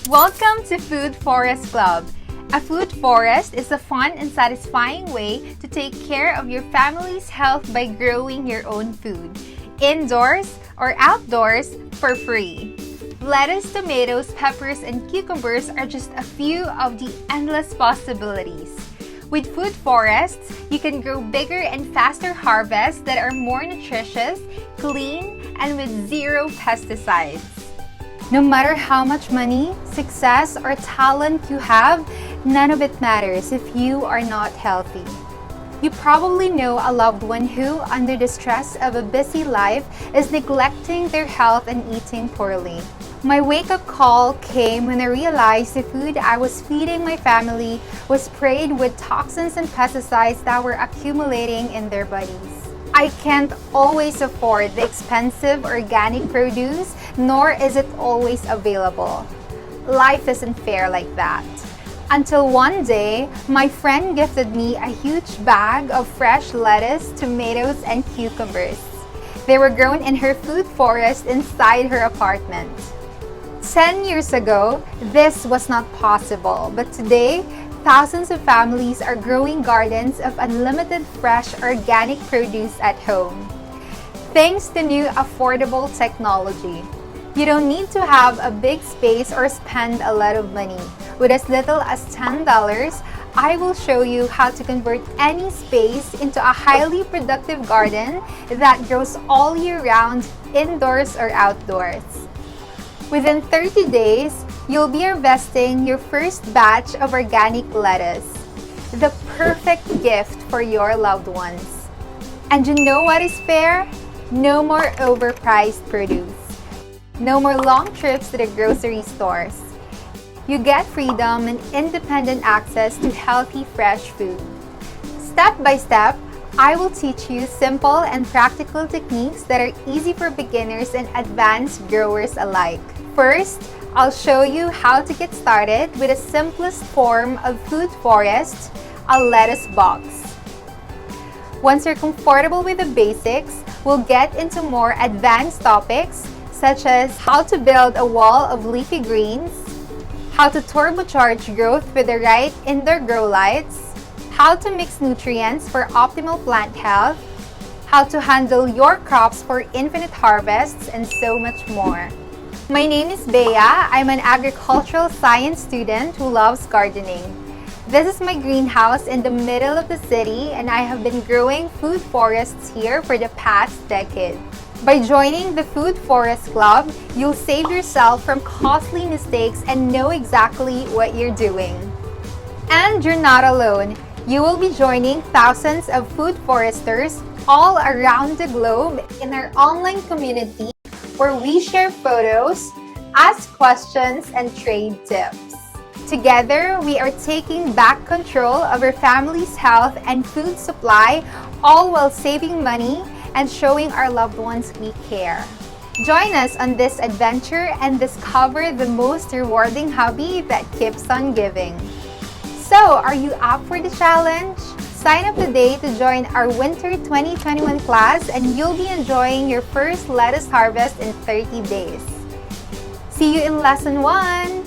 Welcome to Food Forest Club. A food forest is a fun and satisfying way to take care of your family's health by growing your own food, indoors or outdoors, for free. Lettuce, tomatoes, peppers, and cucumbers are just a few of the endless possibilities. With food forests, you can grow bigger and faster harvests that are more nutritious, clean, and with zero pesticides. No matter how much money, success, or talent you have, none of it matters if you are not healthy. You probably know a loved one who, under the stress of a busy life, is neglecting their health and eating poorly. My wake-up call came when I realized the food I was feeding my family was sprayed with toxins and pesticides that were accumulating in their bodies. I can't always afford the expensive organic produce, nor is it always available. Life isn't fair like that. Until one day, my friend gifted me a huge bag of fresh lettuce, tomatoes, and cucumbers. They were grown in her food forest inside her apartment. 10 years ago, this was not possible, but today, thousands of families are growing gardens of unlimited fresh organic produce at home. Thanks to new affordable technology. You don't need to have a big space or spend a lot of money. With as little as $10, I will show you how to convert any space into a highly productive garden that grows all year round, indoors or outdoors. Within 30 days, you'll be harvesting your first batch of organic lettuce, the perfect gift for your loved ones. And you know what is fair? No more overpriced produce. No more long trips to the grocery stores. You get freedom and independent access to healthy, fresh food. Step by step, I will teach you simple and practical techniques that are easy for beginners and advanced growers alike. First, I'll show you how to get started with the simplest form of food forest, a lettuce box. Once you're comfortable with the basics, we'll get into more advanced topics such as how to build a wall of leafy greens, how to turbocharge growth with the right indoor grow lights, how to mix nutrients for optimal plant health, how to handle your crops for infinite harvests, and so much more. My name is Bea. I'm an agricultural science student who loves gardening. This is my greenhouse in the middle of the city, and I have been growing food forests here for the past decade. By joining the Food Forest Club, you'll save yourself from costly mistakes and know exactly what you're doing. And you're not alone. You will be joining thousands of food foresters all around the globe in our online community where we share photos, ask questions, and trade tips. Together, we are taking back control of our family's health and food supply, all while saving money and showing our loved ones we care. Join us on this adventure and discover the most rewarding hobby that keeps on giving. So, are you up for the challenge? Sign up today to join our Winter 2021 class and you'll be enjoying your first lettuce harvest in 30 days. See you in Lesson 1!